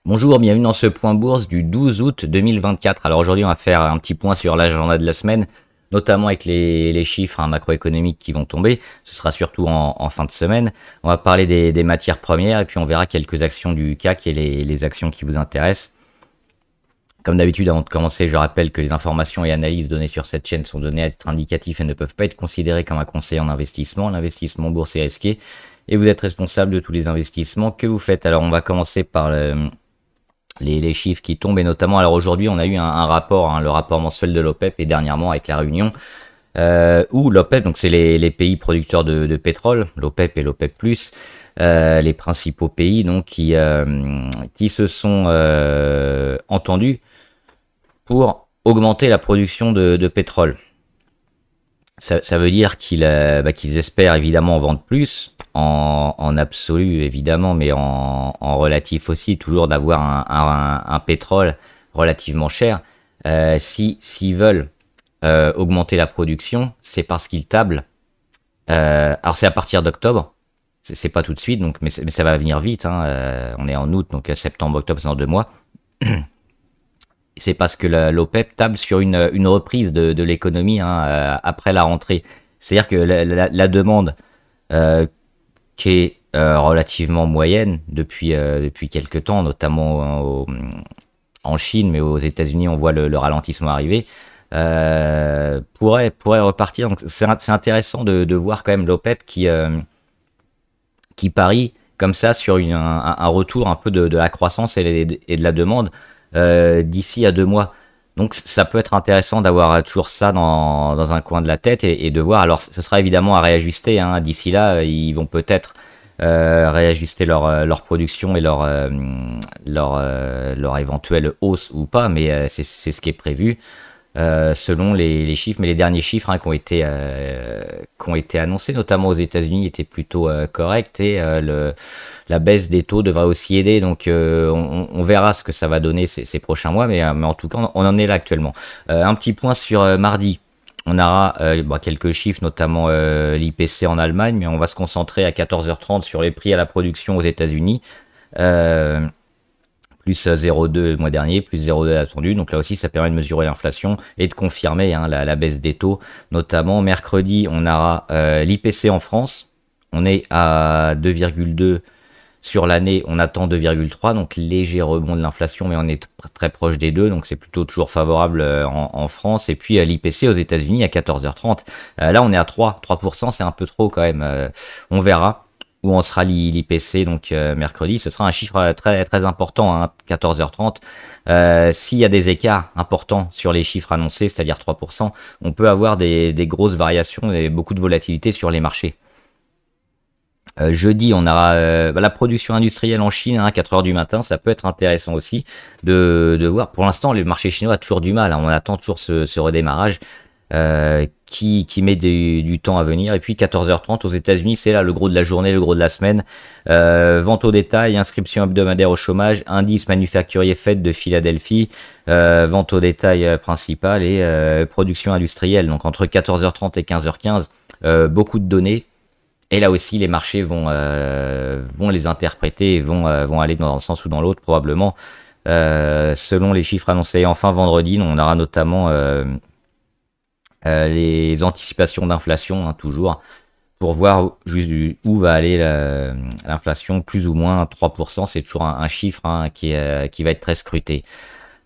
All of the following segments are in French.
Bonjour, bienvenue dans ce point bourse du 12 août 2024. Alors aujourd'hui, on va faire un petit point sur l'agenda de la semaine, notamment avec les chiffres macroéconomiques qui vont tomber. Ce sera surtout en fin de semaine. On va parler des matières premières et puis on verra quelques actions du CAC et les actions qui vous intéressent. Comme d'habitude, avant de commencer, je rappelle que les informations et analyses données sur cette chaîne sont données à titre indicatif et ne peuvent pas être considérées comme un conseil en investissement. L'investissement en bourse est risqué et vous êtes responsable de tous les investissements que vous faites. Alors on va commencer par les chiffres qui tombent et notamment, alors aujourd'hui on a eu un rapport, le rapport mensuel de l'OPEP et dernièrement avec la réunion où l'OPEP, donc c'est les pays producteurs de pétrole, l'OPEP et l'OPEP+, les principaux pays donc qui se sont entendus pour augmenter la production de pétrole. Ça veut dire qu'ils espèrent évidemment en vendre plus, en absolu évidemment, mais en relatif aussi, toujours d'avoir un pétrole relativement cher. S'ils veulent augmenter la production, c'est parce qu'ils tablent. Alors c'est à partir d'octobre, c'est pas tout de suite, donc mais ça va venir vite. On est en août, donc septembre, octobre, c'est dans 2 mois. C'est parce que l'OPEP table sur une reprise de l'économie après la rentrée. C'est-à-dire que la demande qui est relativement moyenne depuis quelques temps, notamment en Chine, mais aux États-Unis, on voit le ralentissement arriver, pourrait repartir. Donc c'est intéressant de voir quand même l'OPEP qui parie comme ça sur un retour un peu de la croissance et de la demande d'ici à 2 mois. Donc ça peut être intéressant d'avoir toujours ça dans un coin de la tête et de voir. Alors ce sera évidemment à réajuster. D'ici là, ils vont peut-être réajuster leur production et leur éventuelle hausse ou pas, mais c'est ce qui est prévu selon les chiffres. Mais les derniers chiffres qui ont été annoncés, notamment aux États-Unis, étaient plutôt corrects et la baisse des taux devrait aussi aider. Donc on verra ce que ça va donner ces prochains mois, mais en tout cas on en est là actuellement. Un petit point sur mardi. On aura quelques chiffres, notamment l'IPC en Allemagne, mais on va se concentrer à 14h30 sur les prix à la production aux États-Unis. Plus 0,2 le mois dernier, plus 0,2 attendu. Donc là aussi, ça permet de mesurer l'inflation et de confirmer la baisse des taux. Notamment, mercredi, on aura l'IPC en France. On est à 2,2 sur l'année, on attend 2,3. Donc léger rebond de l'inflation, mais on est très proche des 2. Donc c'est plutôt toujours favorable en France. Et puis l'IPC aux États-Unis à 14h30. Là, on est à 3%, c'est un peu trop quand même. On verra où en sera l'IPC donc mercredi. Ce sera un chiffre très très important, 14h30. S'il y a des écarts importants sur les chiffres annoncés, c'est-à-dire 3%, on peut avoir des grosses variations et beaucoup de volatilité sur les marchés. Jeudi, on aura la production industrielle en Chine à 4h du matin. Ça peut être intéressant aussi de voir. Pour l'instant, le marché chinois a toujours du mal. On attend toujours ce redémarrage qui met du temps à venir. Et puis 14h30 aux États-Unis, c'est là le gros de la journée, le gros de la semaine. Vente au détail, inscription hebdomadaire au chômage, indice manufacturier Fed de Philadelphie, vente au détail principale et production industrielle. Donc entre 14h30 et 15h15, beaucoup de données. Et là aussi, les marchés vont les interpréter et vont aller dans un sens ou dans l'autre probablement, selon les chiffres annoncés. Et enfin, vendredi, on aura notamment les anticipations d'inflation, toujours, pour voir où va aller l'inflation, plus ou moins 3%. C'est toujours un chiffre qui va être très scruté.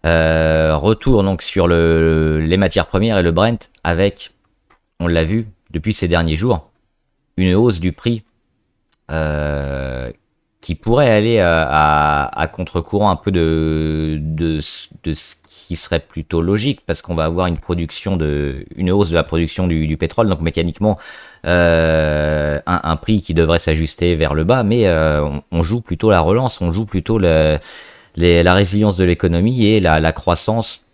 Retour donc sur les matières premières et le Brent avec, on l'a vu depuis ces derniers jours, une hausse du prix qui pourrait aller à contre-courant un peu de ce qui serait plutôt logique, parce qu'on va avoir une hausse de la production du pétrole, donc mécaniquement un prix qui devrait s'ajuster vers le bas, mais on joue plutôt la relance, on joue plutôt la résilience de l'économie et la croissance,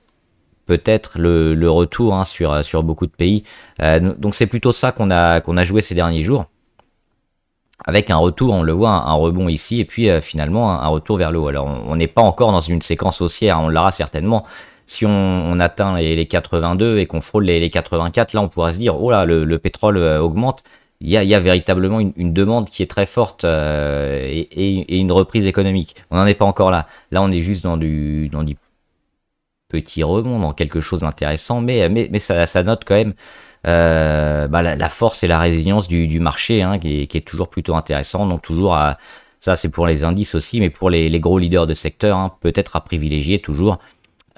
peut-être le retour sur beaucoup de pays. Donc c'est plutôt ça qu'on a joué ces derniers jours, avec un retour, on le voit, un rebond ici, et puis finalement un retour vers le haut. Alors on n'est pas encore dans une séquence haussière, on l'aura certainement. Si on atteint les 82 et qu'on frôle les 84, là on pourra se dire, oh là, le pétrole augmente, il y a véritablement une demande qui est très forte et une reprise économique. On n'en est pas encore là. Là, on est juste dans du petit rebond, dans quelque chose d'intéressant, mais ça note quand même la force et la résilience du marché, hein, qui est toujours plutôt intéressant. Donc toujours ça c'est pour les indices aussi, mais pour les gros leaders de secteur, hein, peut-être à privilégier toujours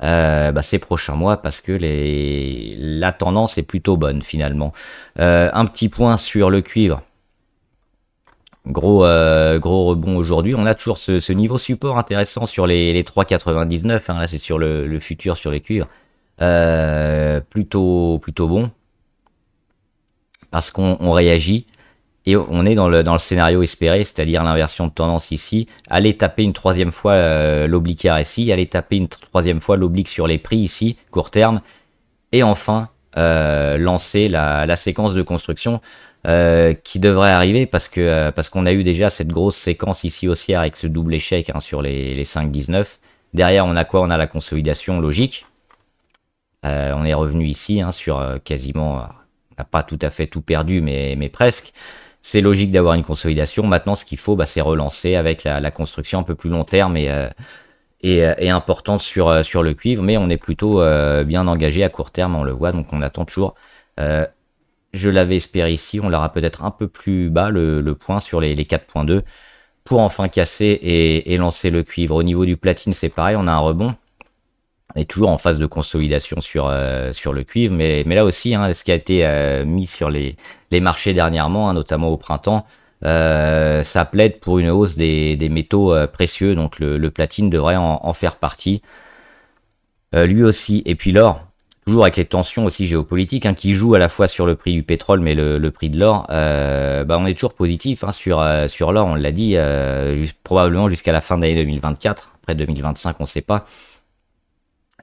ces prochains mois parce que la tendance est plutôt bonne finalement. Un petit point sur le cuivre. Gros rebond aujourd'hui. On a toujours ce niveau support intéressant sur les 3,99. Hein, là, c'est sur le futur sur les cuivres. Plutôt bon. Parce qu'on réagit. Et on est dans le scénario espéré, c'est-à-dire l'inversion de tendance ici. Aller taper une troisième fois l'oblique RSI. Aller taper une troisième fois l'oblique sur les prix ici, court terme. Et enfin, lancer la séquence de construction qui devrait arriver parce qu'on a eu déjà cette grosse séquence ici haussière avec ce double échec, hein, sur les 5,19. Derrière, on a quoi? On a la consolidation logique. On est revenu ici, hein, sur quasiment, on n'a pas tout à fait tout perdu, mais presque. C'est logique d'avoir une consolidation. Maintenant, ce qu'il faut, c'est relancer avec la construction un peu plus long terme et importante sur le cuivre, mais on est plutôt bien engagé à court terme, on le voit, donc on attend toujours. Je l'avais espéré ici, on l'aura peut-être un peu plus bas le point sur les 4,2 pour enfin casser et lancer le cuivre. Au niveau du platine, c'est pareil, on a un rebond. On est toujours en phase de consolidation sur le cuivre, mais là aussi, hein, ce qui a été mis sur les marchés dernièrement, hein, notamment au printemps, ça plaide pour une hausse des métaux précieux, donc le platine devrait en faire partie, lui aussi. Et puis l'or, toujours avec les tensions aussi géopolitiques, hein, qui jouent à la fois sur le prix du pétrole, mais le prix de l'or, on est toujours positif, hein, sur l'or, on l'a dit, probablement jusqu'à la fin d'année 2024, après 2025, on ne sait pas.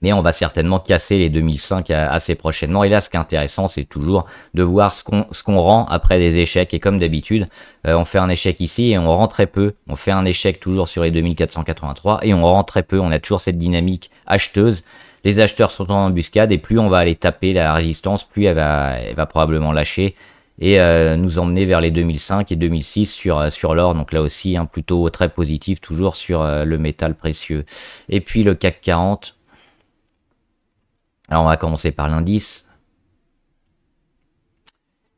Mais on va certainement casser les 2005 assez prochainement. Et là, ce qui est intéressant, c'est toujours de voir ce qu'on rend après des échecs. Et comme d'habitude, on fait un échec ici et on rend très peu. On fait un échec toujours sur les 2483 et on rend très peu. On a toujours cette dynamique acheteuse. Les acheteurs sont en embuscade et plus on va aller taper la résistance, plus elle va probablement lâcher et nous emmener vers les 2005 et 2006 sur l'or. Donc là aussi, hein, plutôt très positif, toujours sur le métal précieux. Et puis le CAC 40. Alors on va commencer par l'indice.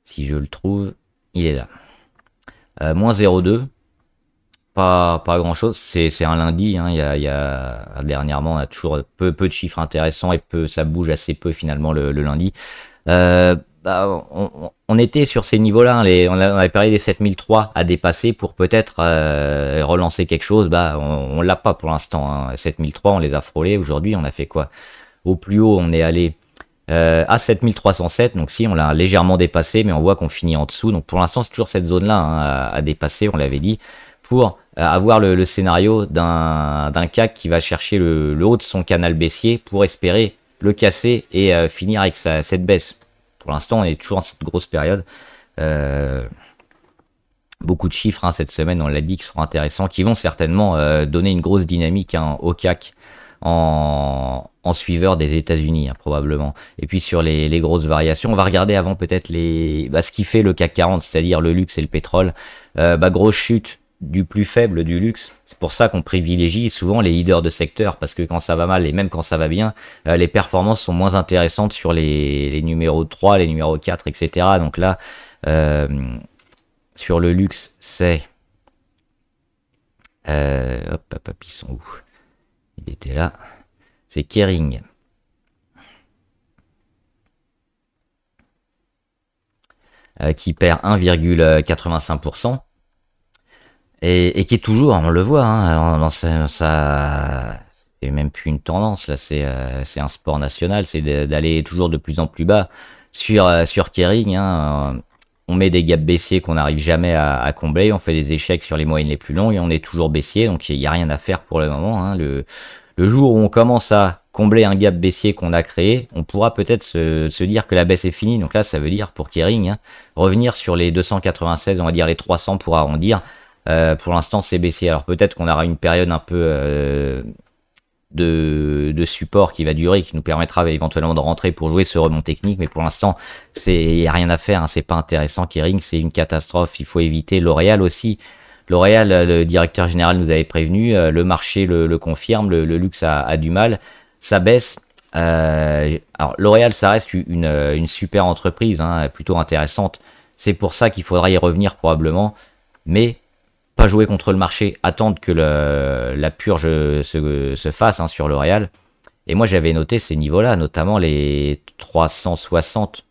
Si je le trouve, il est là. Moins 0,2. Pas grand chose. C'est un lundi. Hein. Dernièrement, on a toujours peu de chiffres intéressants et ça bouge assez peu finalement le lundi. On était sur ces niveaux-là. On avait parlé des 7003 à dépasser pour peut-être relancer quelque chose. On l'a pas pour l'instant. Hein. 7003, on les a frôlés. Aujourd'hui, on a fait quoi? Au plus haut, on est allé à 7307. Donc si, on l'a légèrement dépassé, mais on voit qu'on finit en dessous. Donc pour l'instant, c'est toujours cette zone-là, hein, à dépasser, on l'avait dit, pour avoir le scénario d'un CAC qui va chercher le haut de son canal baissier pour espérer le casser et finir avec cette baisse. Pour l'instant, on est toujours en cette grosse période. Beaucoup de chiffres, hein, cette semaine, on l'a dit, qui seront intéressants, qui vont certainement donner une grosse dynamique, hein, au CAC en suiveur des États-Unis, hein, probablement. Et puis sur les grosses variations, on va regarder avant peut-être ce qui fait le CAC 40, c'est-à-dire le luxe et le pétrole. Grosse chute du plus faible du luxe. C'est pour ça qu'on privilégie souvent les leaders de secteur, parce que quand ça va mal et même quand ça va bien, les performances sont moins intéressantes sur les numéros 3, les numéros 4, etc. Donc là, sur le luxe, c'est... ils sont où? Il était là. C'est Kering. Qui perd 1,85%. Et qui est toujours, on le voit, hein, ça c'est même plus une tendance, là, c'est un sport national, c'est d'aller toujours de plus en plus bas sur Kering, hein. On met des gaps baissiers qu'on n'arrive jamais à combler, on fait des échecs sur les moyennes les plus longues et on est toujours baissier, donc il n'y a rien à faire pour le moment, hein. Le jour où on commence à combler un gap baissier qu'on a créé, on pourra peut-être se dire que la baisse est finie. Donc là, ça veut dire pour Kering, hein, revenir sur les 296, on va dire les 300 pour arrondir. Pour l'instant, c'est baissier. Alors peut-être qu'on aura une période un peu de support qui va durer, qui nous permettra éventuellement de rentrer pour jouer ce rebond technique. Mais pour l'instant, il n'y a rien à faire, hein, c'est pas intéressant. Kering, c'est une catastrophe. Il faut éviter. L'Oréal aussi. L'Oréal, le directeur général nous avait prévenu. Le marché le confirme. Le luxe a du mal. Ça baisse. Alors L'Oréal, ça reste une super entreprise, hein, plutôt intéressante. C'est pour ça qu'il faudra y revenir probablement. Mais pas jouer contre le marché, attendre que la purge se fasse, hein, sur L'Oréal. Et moi j'avais noté ces niveaux-là, notamment les 360.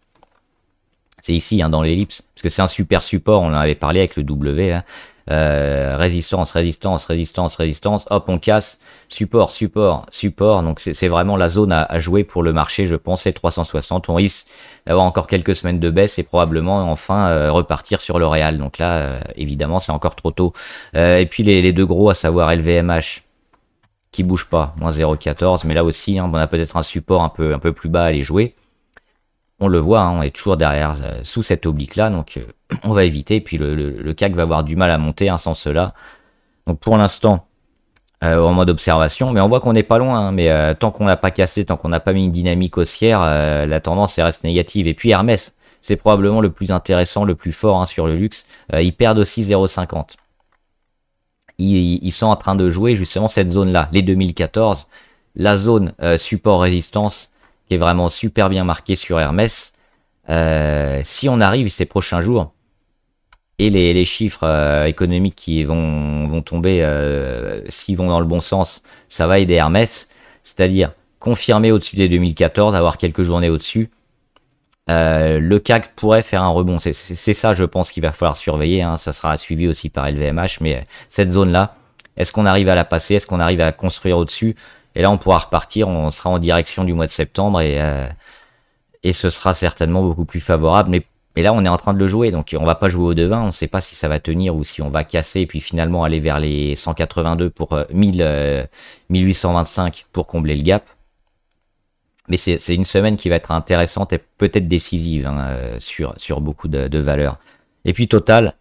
C'est ici, hein, dans l'ellipse, parce que c'est un super support, on en avait parlé avec le W, là. Résistance, résistance, résistance, résistance, hop, on casse, support, support, support. Donc c'est vraiment la zone à jouer pour le marché, je pense, c'est 360. On risque d'avoir encore quelques semaines de baisse et probablement enfin repartir sur L'Oréal. Donc là, évidemment, c'est encore trop tôt. Et puis les deux gros, à savoir LVMH, qui bouge pas, moins 0,14, mais là aussi, hein, on a peut-être un support un peu plus bas à aller jouer. On le voit, hein, on est toujours derrière, sous cette oblique-là, donc on va éviter. Et puis le CAC va avoir du mal à monter, hein, sans cela. Donc pour l'instant, en mode observation, mais on voit qu'on n'est pas loin. Hein, mais tant qu'on n'a pas cassé, tant qu'on n'a pas mis une dynamique haussière, la tendance reste négative. Et puis Hermès, c'est probablement le plus intéressant, le plus fort, hein, sur le luxe. Ils perdent aussi 0,50. Ils sont en train de jouer justement cette zone-là, les 2014, la zone support-résistance, qui est vraiment super bien marqué sur Hermès. Si on arrive ces prochains jours, et les chiffres économiques qui vont tomber, s'ils vont dans le bon sens, ça va aider Hermès, c'est-à-dire confirmer au-dessus des 2014, avoir quelques journées au-dessus. Le CAC pourrait faire un rebond, c'est ça, je pense, qu'il va falloir surveiller, hein. Ça sera suivi aussi par LVMH, mais cette zone-là, est-ce qu'on arrive à la passer, est-ce qu'on arrive à construire au-dessus? Et là, on pourra repartir, on sera en direction du mois de septembre et ce sera certainement beaucoup plus favorable. Mais là, on est en train de le jouer, donc on va pas jouer au devin, on ne sait pas si ça va tenir ou si on va casser et puis finalement aller vers les 182 pour 1825 pour combler le gap. Mais c'est une semaine qui va être intéressante et peut-être décisive, hein, sur beaucoup de valeurs. Et puis Total,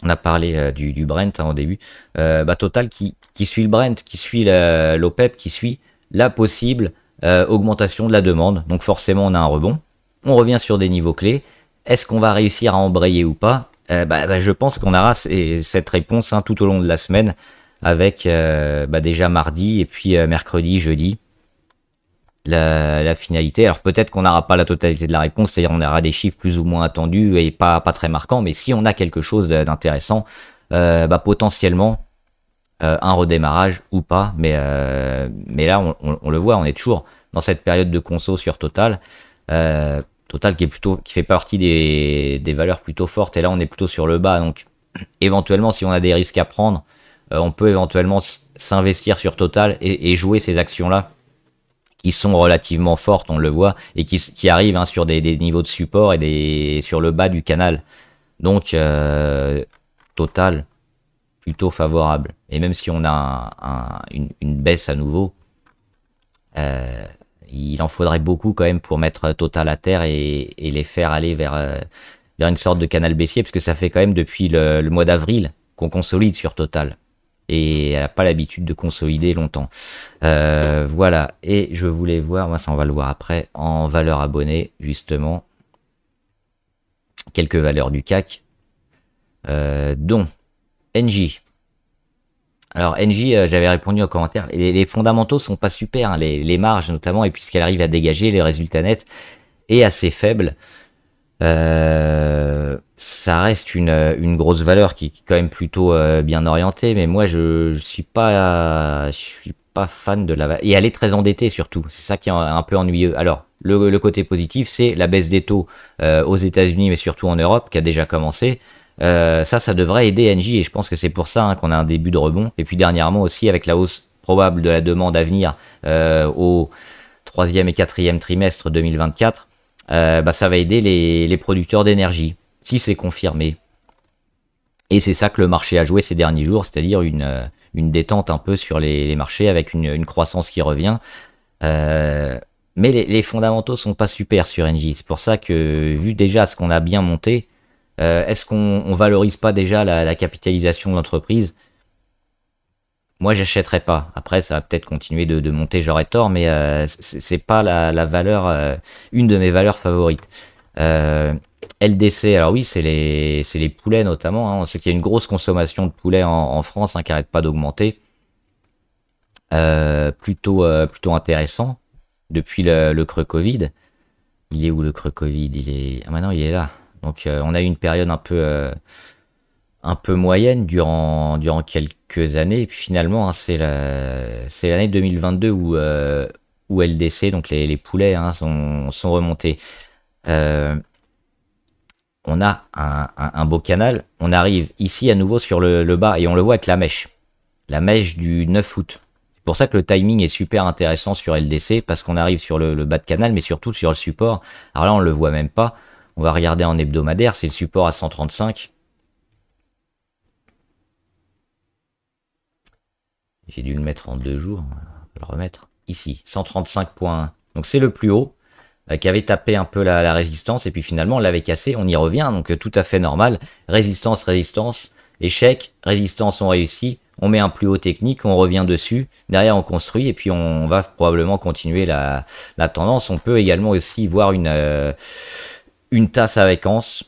on a parlé du Brent, hein, au début. Total qui suit le Brent, qui suit l'OPEP, qui suit la possible augmentation de la demande. Donc forcément, on a un rebond. On revient sur des niveaux clés. Est-ce qu'on va réussir à embrayer ou pas? Je pense qu'on aura cette réponse, hein, tout au long de la semaine, avec déjà mardi et puis mercredi, jeudi, la finalité. Alors peut-être qu'on n'aura pas la totalité de la réponse, c'est-à-dire on aura des chiffres plus ou moins attendus et pas très marquants, mais si on a quelque chose d'intéressant, potentiellement un redémarrage ou pas, mais là on le voit, on est toujours dans cette période de conso sur Total. Total qui fait partie des valeurs plutôt fortes, et là on est plutôt sur le bas, donc éventuellement si on a des risques à prendre, on peut éventuellement s'investir sur Total et jouer ces actions-là qui sont relativement fortes, on le voit, et qui arrivent, hein, sur des niveaux de support et sur le bas du canal. Donc Total plutôt favorable. Et même si on a une baisse à nouveau, il en faudrait beaucoup quand même pour mettre Total à terre et les faire aller vers une sorte de canal baissier, parce que ça fait quand même depuis le mois d'avril qu'on consolide sur Total. Et elle n'a pas l'habitude de consolider longtemps. Voilà, et je voulais voir, moi ça on va le voir après, en valeur abonnée, justement, quelques valeurs du CAC, dont Engie. Alors Engie, j'avais répondu en commentaire, les fondamentaux sont pas super, hein, les marges notamment, et puisqu'elle arrive à dégager, les résultats nets est assez faible. Ça reste une grosse valeur qui est quand même plutôt bien orientée, mais moi je suis pas fan de la valeur, et elle est très endettée surtout, c'est ça qui est un peu ennuyeux. Alors le côté positif, c'est la baisse des taux aux États-Unis, mais surtout en Europe, qui a déjà commencé. Ça devrait aider Engie, et je pense que c'est pour ça, hein, qu'on a un début de rebond. Et puis dernièrement aussi, avec la hausse probable de la demande à venir au 3e et 4e trimestre 2024, ça va aider les producteurs d'énergie, si c'est confirmé. Et c'est ça que le marché a joué ces derniers jours, c'est-à-dire une détente un peu sur les marchés, avec une croissance qui revient. Mais les fondamentaux sont pas super sur Engie. C'est pour ça que, vu déjà ce qu'on a bien monté, est-ce qu'on valorise pas déjà la capitalisation de l'entreprise? moi, j'achèterais pas. Après, ça va peut-être continuer de monter, j'aurais tort, mais c'est pas la valeur, une de mes valeurs favorites. Euh, LDC, alors oui, c'est les poulets notamment, hein. On sait qu'il y a une grosse consommation de poulets en France, hein, qui arrête pas d'augmenter. Plutôt intéressant depuis le creux Covid. Il est où le creux Covid? Il est, ah maintenant il est là. Donc on a eu une période un peu moyenne durant quelques années. Et puis finalement, hein, c'est l'année 2022 où LDC, donc les poulets, hein, sont remontés. Euh, on a un beau canal. On arrive ici à nouveau sur le bas et on le voit avec la mèche. La mèche du 9 août. C'est pour ça que le timing est super intéressant sur LDC parce qu'on arrive sur le bas de canal, mais surtout sur le support. Alors là, on le voit même pas. On va regarder en hebdomadaire. C'est le support à 135. J'ai dû le mettre en 2 jours. On va le remettre ici. 135.1. Donc c'est le plus haut, qui avait tapé un peu la résistance et puis finalement on l'avait cassé. On y revient, donc tout à fait normal. Résistance, résistance, échec, résistance, on réussit. On met un plus haut technique, on revient dessus. Derrière on construit et puis on va probablement continuer la tendance. On peut également aussi voir une tasse avec anse.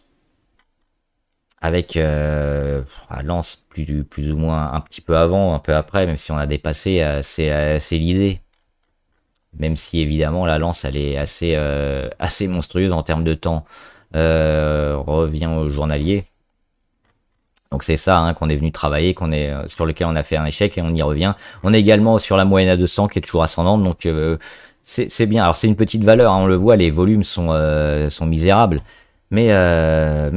Avec lance plus ou moins un petit peu avant, un peu après, même si on a dépassé, c'est l'idée. Même si évidemment la lance elle est assez monstrueuse en termes de temps. On revient au journalier. Donc c'est ça, hein, qu'on est venu travailler, sur lequel on a fait un échec et on y revient. On est également sur la moyenne à 200 qui est toujours ascendante, donc c'est bien. Alors c'est une petite valeur, hein, on le voit, les volumes sont misérables. Mais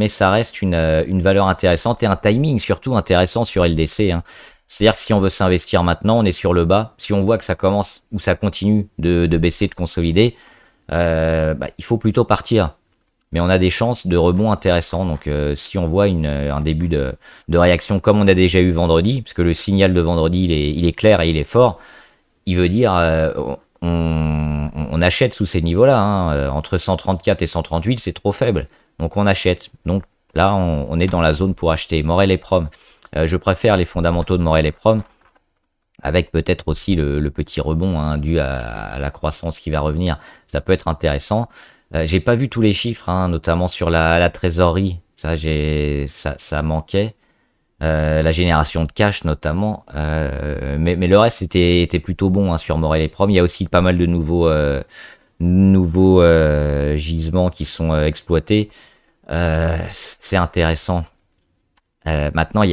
ça reste une valeur intéressante et un timing surtout intéressant sur LDC, hein. C'est-à-dire que si on veut s'investir maintenant, on est sur le bas. Si on voit que ça commence ou ça continue de baisser, de consolider, il faut plutôt partir. Mais on a des chances de rebond intéressants. Donc si on voit un début de réaction comme on a déjà eu vendredi, parce que le signal de vendredi il est clair et il est fort, il veut dire on achète sous ces niveaux-là, hein. Entre 134 et 138, c'est trop faible. Donc on achète. Donc là, on est dans la zone pour acheter. Morel et Prom. Je préfère les fondamentaux de Morel et Prom, avec peut-être aussi le petit rebond, hein, dû à la croissance qui va revenir. Ça peut être intéressant. J'ai pas vu tous les chiffres, hein, notamment sur la trésorerie. Ça manquait. La génération de cash notamment, mais le reste était plutôt bon, hein, sur Morel et Prom. Il y a aussi pas mal de nouveaux gisements qui sont exploités. C'est intéressant. Maintenant,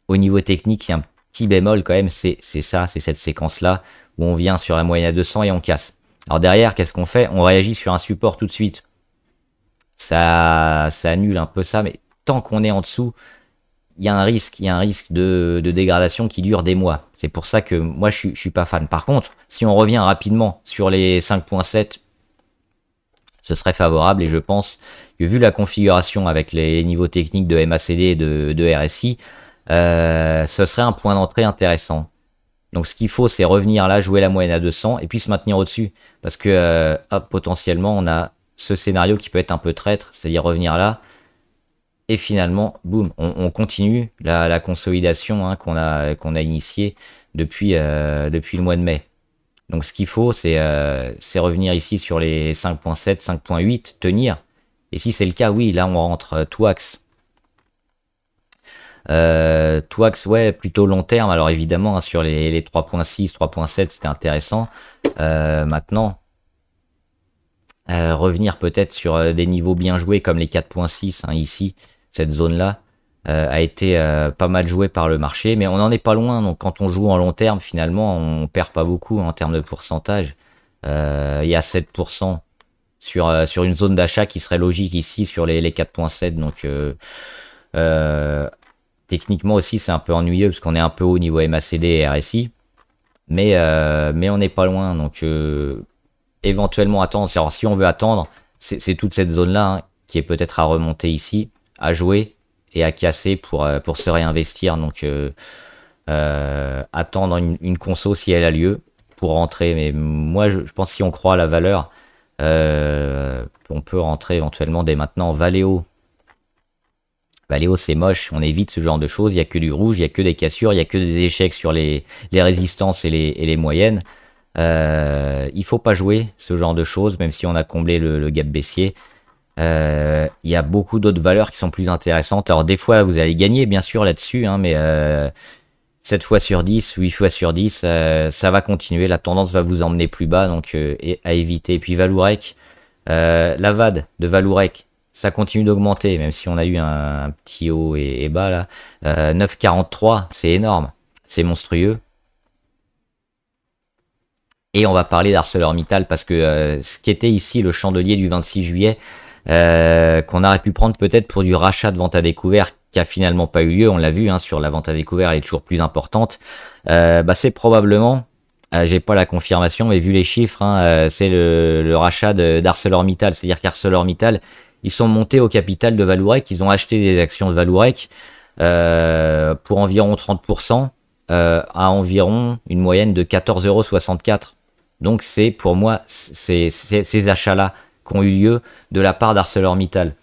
au niveau technique, il y a un petit bémol quand même, c'est cette séquence-là où on vient sur la moyenne à 200 et on casse. Alors derrière, qu'est-ce qu'on fait? On réagit sur un support tout de suite. Ça annule un peu ça, mais tant qu'on est en dessous, il y a un risque de dégradation qui dure des mois. C'est pour ça que moi je suis pas fan. Par contre, si on revient rapidement sur les 5.7, ce serait favorable et je pense que vu la configuration avec les niveaux techniques de MACD et de RSI, ce serait un point d'entrée intéressant. Donc ce qu'il faut, c'est revenir là, jouer la moyenne à 200 et puis se maintenir au-dessus. Parce que potentiellement, on a ce scénario qui peut être un peu traître, c'est-à-dire revenir là. Et finalement, boum, on continue la consolidation, hein, qu'on a initiée depuis le mois de mai. Donc ce qu'il faut, c'est revenir ici sur les 5.7, 5.8, tenir. Et si c'est le cas, oui, là on rentre Twax. Twax, ouais, plutôt long terme. Alors évidemment, hein, sur les 3.6, 3.7, c'était intéressant. Maintenant, revenir peut-être sur des niveaux bien joués comme les 4.6, hein, ici, cette zone-là, a été pas mal jouée par le marché, mais on n'en est pas loin. Donc quand on joue en long terme, finalement, on perd pas beaucoup en termes de pourcentage. Il y a 7% sur une zone d'achat qui serait logique ici sur les 4.7. Donc techniquement aussi, c'est un peu ennuyeux parce qu'on est un peu haut niveau MACD et RSI, mais on n'est pas loin. Donc éventuellement attendre. Alors si on veut attendre, c'est toute cette zone-là, hein, qui est peut-être à remonter ici, à jouer et à casser pour se réinvestir. Donc attendre une conso si elle a lieu pour rentrer. Mais moi, je pense que si on croit à la valeur, on peut rentrer éventuellement dès maintenant. Valeo, Valeo, c'est moche, on évite ce genre de choses. Il n'y a que du rouge, il n'y a que des cassures, il n'y a que des échecs sur les résistances et les moyennes. Il faut pas jouer ce genre de choses, même si on a comblé le gap baissier. Il y a beaucoup d'autres valeurs qui sont plus intéressantes. Alors des fois, vous allez gagner, bien sûr, là-dessus, hein, mais 7 fois sur 10, 8 fois sur 10, ça va continuer. La tendance va vous emmener plus bas, donc à éviter. Et puis Valourec, la VAD de Valourec, ça continue d'augmenter, même si on a eu un petit haut et bas là. 9,43, c'est énorme, c'est monstrueux. Et on va parler d'ArcelorMittal parce que ce qui était ici le chandelier du 26 juillet, qu'on aurait pu prendre peut-être pour du rachat de vente à découvert qui a finalement pas eu lieu, on l'a vu hein, sur la vente à découvert, elle est toujours plus importante. C'est probablement, j'ai pas la confirmation, mais vu les chiffres, hein, c'est le rachat d'ArcelorMittal, c'est-à-dire qu'ArcelorMittal, ils sont montés au capital de Valourec, ils ont acheté des actions de Valourec pour environ 30%, à environ une moyenne de 14,64 €. Donc c'est pour moi ces achats-là qui ont eu lieu de la part d'ArcelorMittal.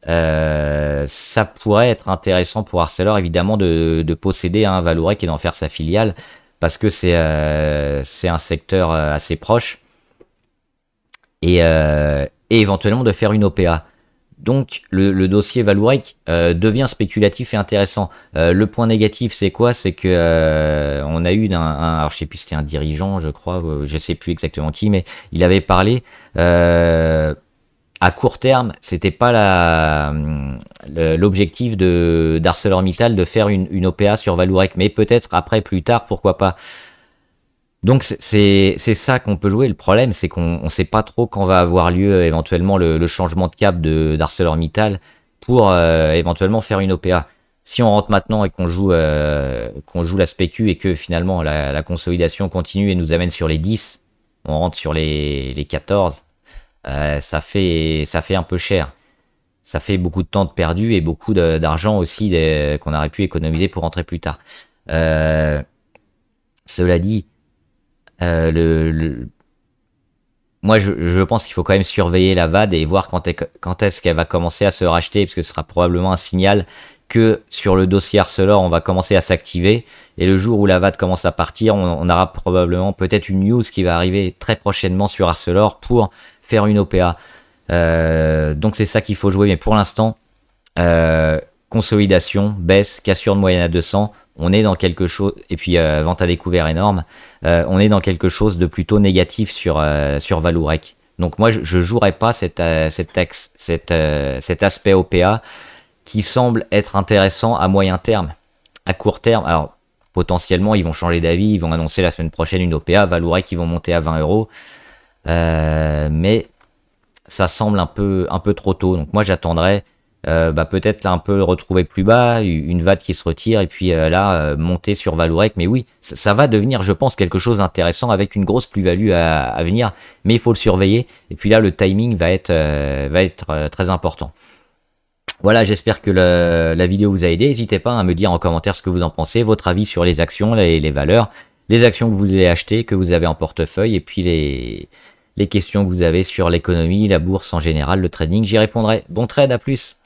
Ça pourrait être intéressant pour Arcelor évidemment de posséder un Valourec et d'en faire sa filiale parce que c'est un secteur assez proche et éventuellement de faire une OPA. Donc le dossier Valourec devient spéculatif et intéressant. Le point négatif c'est quoi? C'est que on a eu alors je sais plus si c'était un dirigeant je crois, je sais plus exactement qui, mais il avait parlé à court terme, c'était pas l'objectif d'ArcelorMittal de faire une OPA sur Valourec, mais peut-être après, plus tard, pourquoi pas. Donc c'est ça qu'on peut jouer. Le problème, c'est qu'on sait pas trop quand va avoir lieu éventuellement le changement de cap d'ArcelorMittal pour éventuellement faire une OPA. Si on rentre maintenant et qu'on joue la spécu et que finalement la consolidation continue et nous amène sur les 10, on rentre sur les 14. Ça fait un peu cher. Ça fait beaucoup de temps de perdu et beaucoup d'argent aussi qu'on aurait pu économiser pour rentrer plus tard. Cela dit, moi je pense qu'il faut quand même surveiller la VAD et voir quand est-ce qu'elle va commencer à se racheter, parce que ce sera probablement un signal que sur le dossier Arcelor, on va commencer à s'activer. Et le jour où la VAD commence à partir, on aura probablement peut-être une news qui va arriver très prochainement sur Arcelor pour faire une OPA. Donc c'est ça qu'il faut jouer. Mais pour l'instant, consolidation, baisse, cassure de moyenne à 200. On est dans quelque chose, et puis vente à découvert énorme, on est dans quelque chose de plutôt négatif sur Valourec. Donc moi, je jouerais pas cet aspect OPA qui semble être intéressant à moyen terme. À court terme, alors potentiellement, ils vont changer d'avis, ils vont annoncer la semaine prochaine une OPA, Valourec, ils vont monter à 20 €. Mais ça semble un peu trop tôt. Donc moi, j'attendrais peut-être un peu retrouver plus bas, une VAD qui se retire et puis monter sur Valourec. Mais oui, ça va devenir, je pense, quelque chose d'intéressant avec une grosse plus-value à venir. Mais il faut le surveiller. Et puis là, le timing va être très important. Voilà, j'espère que la vidéo vous a aidé. N'hésitez pas à me dire en commentaire ce que vous en pensez, votre avis sur les actions, les valeurs, les actions que vous voulez acheter, que vous avez en portefeuille, et puis les questions que vous avez sur l'économie, la bourse en général, le trading. J'y répondrai. Bon trade, à plus!